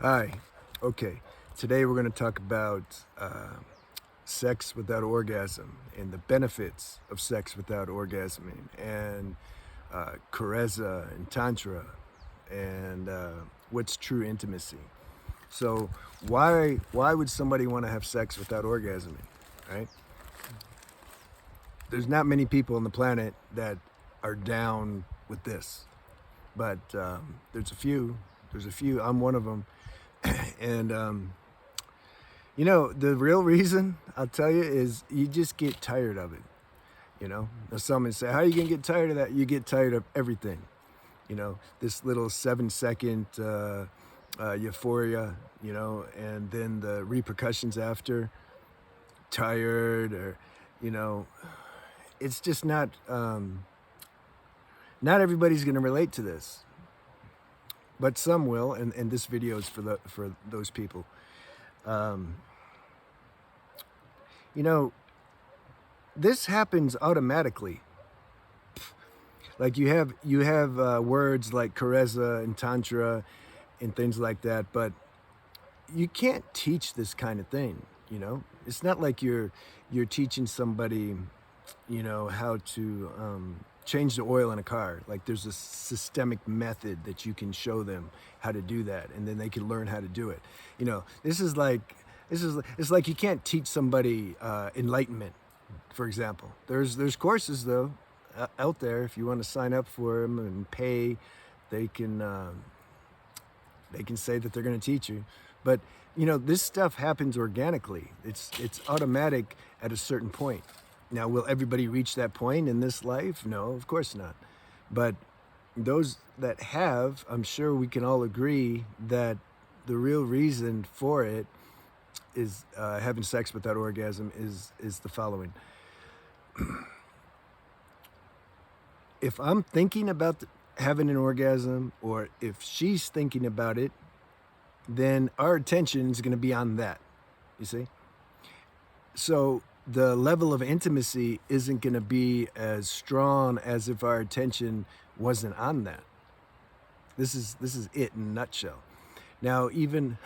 Hi. Okay. Today we're going to talk about sex without orgasm and the benefits of sex without orgasming and kareza and tantra and what's true intimacy. So why would somebody want to have sex without orgasming, right? There's not many people on the planet that are down with this, but there's a few. There's a few. I'm one of them, and the real reason, I'll tell you, is you just get tired of it. Now someone say, how are you going to get tired of that? You get tired of everything. This little 7-second euphoria, and then the repercussions after, tired, or, you know, it's just not everybody's going to relate to this, but some will. And this video is for those people. Um, you know, this happens automatically. Like you have words like kareza and tantra and things like that, but you can't teach this kind of thing. It's not like you're teaching somebody, how to change the oil in a car. Like there's a systemic method that you can show them how to do that, and then they can learn how to do it. It's like you can't teach somebody enlightenment, for example. There's courses though out there. If you want to sign up for them and pay, they can say that they're going to teach you. But this stuff happens organically. It's automatic at a certain point. Now, will everybody reach that point in this life? No, of course not. But those that have, I'm sure we can all agree that the real reason for it is having sex without orgasm is the following. If I'm thinking about having an orgasm, or if she's thinking about it, then our attention is going to be on that, you see? So the level of intimacy isn't going to be as strong as if our attention wasn't on that. This is it in a nutshell. Now, even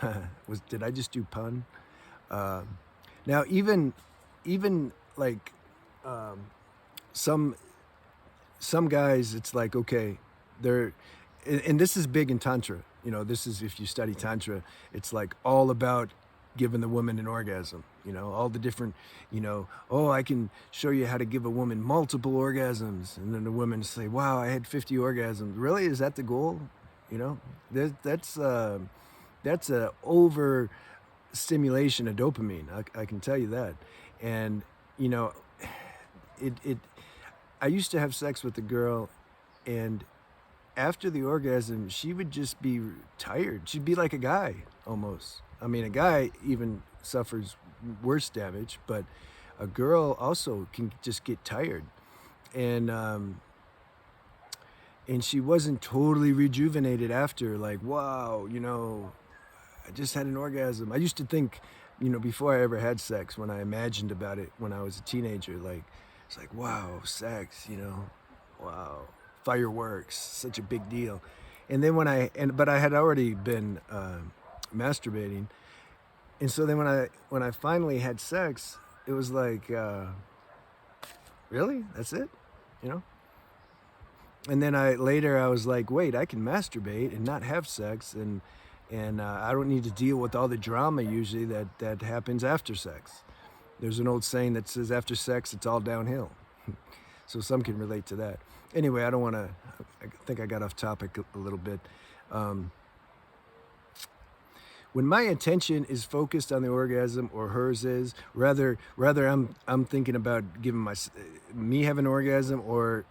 did I just do pun? Now, even like some guys, it's like, okay, they're, and this is big in tantra. This is, if you study tantra, it's like all about giving the woman an orgasm. All the different, oh, I can show you how to give a woman multiple orgasms, and then the women say, wow, I had 50 orgasms. Really? Is that the goal? That's a over stimulation of dopamine. I can tell you that. And it I used to have sex with a girl, and after the orgasm, she would just be tired. She'd be like a guy almost. I mean, a guy even suffers worse damage, but a girl also can just get tired. And she wasn't totally rejuvenated after, like, wow, I just had an orgasm. I used to think, before I ever had sex, when I imagined about it when I was a teenager, like, it's like, wow, sex, wow, fireworks, such a big deal. And then but I had already been masturbating. And so then when I finally had sex, it was like, really? That's it? You know? And then later I was like, wait, I can masturbate and not have sex, and I don't need to deal with all the drama usually that happens after sex. There's an old saying that says after sex, it's all downhill. So some can relate to that. Anyway, I think I got off topic a little bit. When my attention is focused on the orgasm, or hers is, rather I'm thinking about giving me have an orgasm, or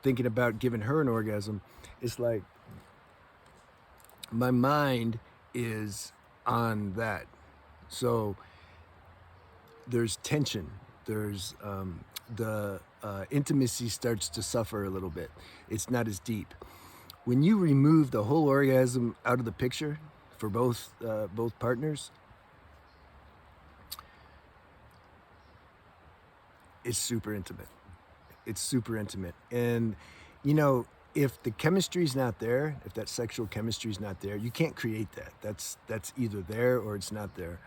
thinking about giving her an orgasm, it's like my mind is on that. So there's tension. There's the intimacy starts to suffer a little bit. It's not as deep. When you remove the whole orgasm out of the picture for both partners, it's super intimate. It's super intimate. And if the chemistry's not there, if that sexual chemistry's not there, you can't create that. That's either there or it's not there.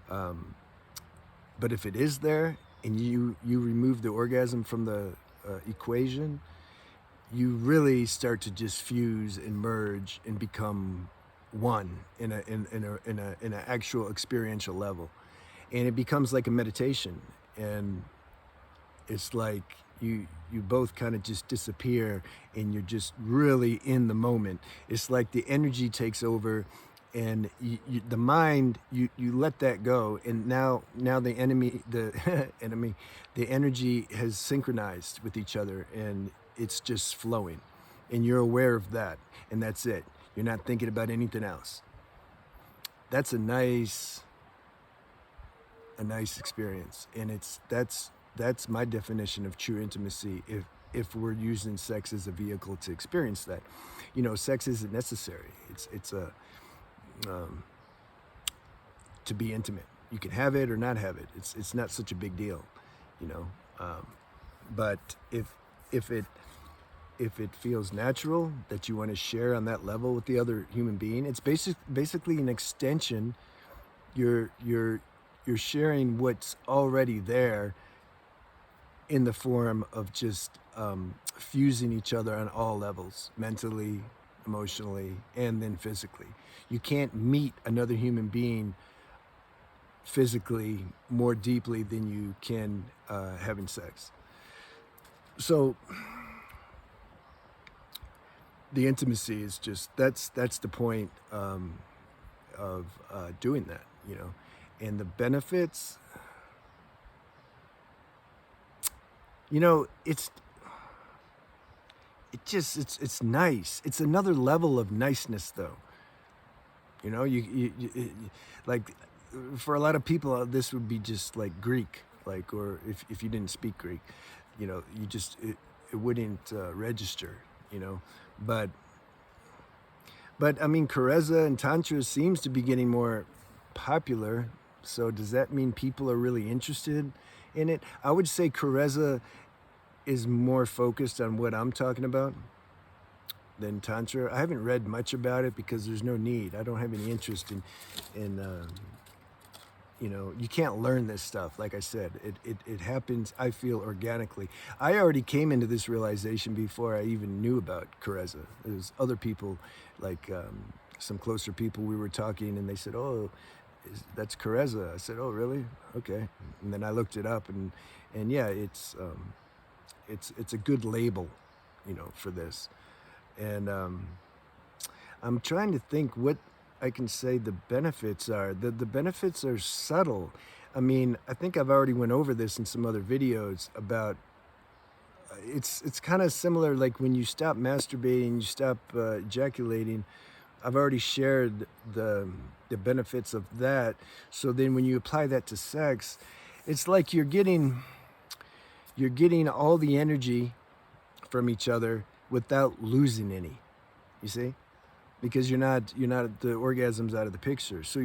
But if it is there and you remove the orgasm from the equation, you really start to just fuse and merge and become one in an actual experiential level, and it becomes like a meditation, and it's like you both kind of just disappear and you're just really in the moment. It's like the energy takes over, and the mind, you let that go, and now the enemy, the energy has synchronized with each other, and it's just flowing, and you're aware of that, and that's it. You're not thinking about anything else. That's a nice experience, and that's my definition of true intimacy. If we're using sex as a vehicle to experience that, sex isn't necessary. It's a to be intimate. You can have it or not have it. It's not such a big deal, you know. But if it feels natural that you want to share on that level with the other human being, it's basically an extension. You're sharing what's already there in the form of just fusing each other on all levels, mentally, emotionally, and then physically. You can't meet another human being physically more deeply than you can having sex. So the intimacy is just, that's the point of doing that, and the benefits, it's nice. It's another level of niceness, though. Like, for a lot of people, this would be just like Greek, like, or if you didn't speak Greek, it wouldn't register, but I mean, Karezza and Tantra seems to be getting more popular. So does that mean people are really interested in it? I would say Karezza is more focused on what I'm talking about than Tantra. I haven't read much about it because there's no need. I don't have any interest in you can't learn this stuff. Like I said, it happens, I feel, organically. I already came into this realization before I even knew about Karezza. There's other people, like some closer people, we were talking, and they said, oh, that's Karezza. I said, oh, really? Okay. And then I looked it up, and yeah, it's a good label, for this. And I'm trying to think what I can say the benefits are. The benefits are subtle. I mean, I think I've already went over this in some other videos about, it's kind of similar, like when you stop masturbating, you stop ejaculating. I've already shared the benefits of that. So then when you apply that to sex, it's like you're getting all the energy from each other without losing any, you see? Because you're not the orgasm's out of the picture. So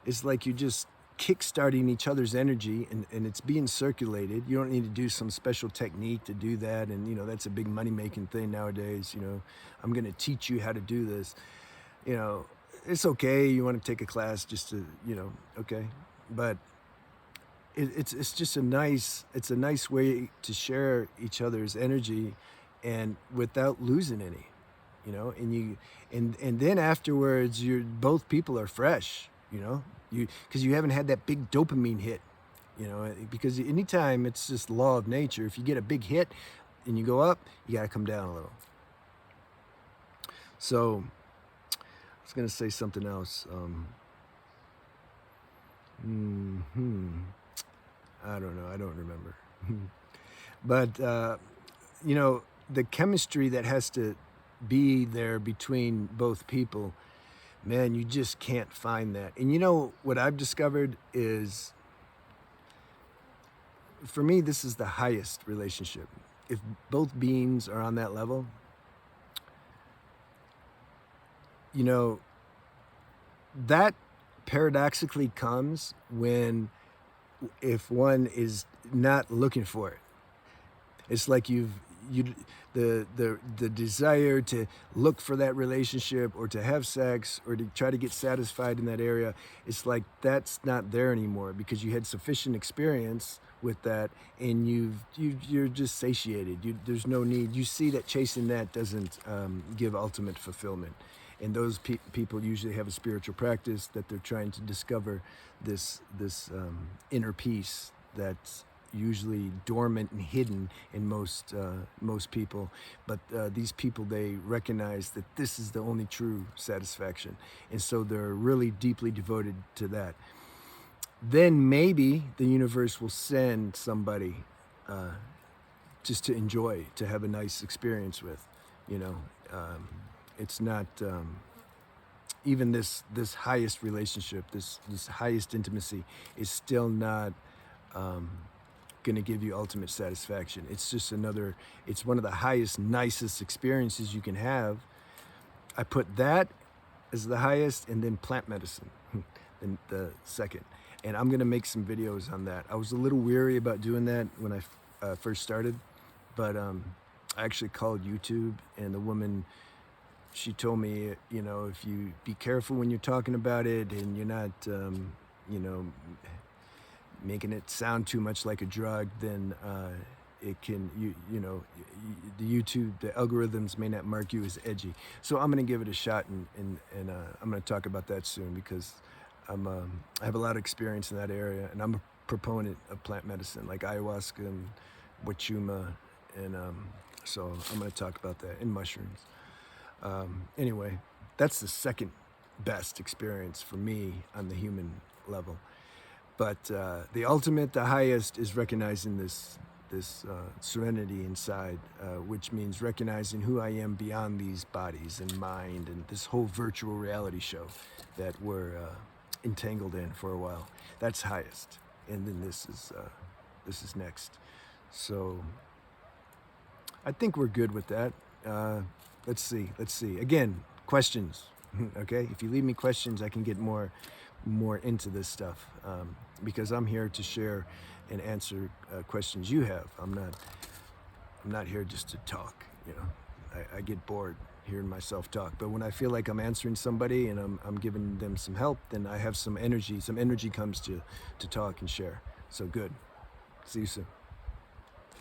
it's like you're just kickstarting each other's energy, and it's being circulated. You don't need to do some special technique to do that, and that's a big money-making thing nowadays. I'm gonna teach you how to do this. It's okay, you want to take a class just to, okay, but it's just a nice way to share each other's energy, and without losing any, and then afterwards, both people are fresh, because you haven't had that big dopamine hit, because anytime, it's just law of nature. If you get a big hit and you go up, you got to come down a little. So I was going to say something else. I don't know. I don't remember. But, the chemistry that has to be there between both people, man, you just can't find that. And what I've discovered is, for me, this is the highest relationship. If both beings are on that level, that paradoxically comes if one is not looking for it. It's like you the desire to look for that relationship or to have sex or to try to get satisfied in that area, it's like that's not there anymore because you had sufficient experience with that, and you're just satiated. There's no need. You see that chasing that doesn't give ultimate fulfillment. And those people usually have a spiritual practice that they're trying to discover this inner peace that's usually dormant and hidden in most people. But these people, they recognize that this is the only true satisfaction, and so they're really deeply devoted to that. Then maybe the universe will send somebody just to enjoy, to have a nice experience with, you know. It's not even this highest relationship, this highest intimacy is still not going to give you ultimate satisfaction. It's just another, it's one of the highest, nicest experiences you can have. I put that as the highest, and then plant medicine, the second. And I'm going to make some videos on that. I was a little weary about doing that when I first started, but I actually called YouTube, and the woman, she told me, you know, if you be careful when you're talking about it and you're not, you know, making it sound too much like a drug, then it can, you know, the YouTube, the algorithms may not mark you as edgy. So I'm going to give it a shot, and I'm going to talk about that soon because I have a lot of experience in that area, and I'm a proponent of plant medicine like ayahuasca and wachuma, and so I'm going to talk about that, and mushrooms. Anyway, that's the second best experience for me on the human level. But the ultimate, the highest, is recognizing this serenity inside, which means recognizing who I am beyond these bodies and mind and this whole virtual reality show that we're entangled in for a while. That's highest, and then this is next. So I think we're good with that. Let's see. Again, questions. Okay, if you leave me questions, I can get more into this stuff, because I'm here to share and answer questions you have. I'm not here just to talk. You know, I get bored hearing myself talk. But when I feel like I'm answering somebody and I'm giving them some help, then I have some energy. Some energy comes to talk and share. So good. See you soon.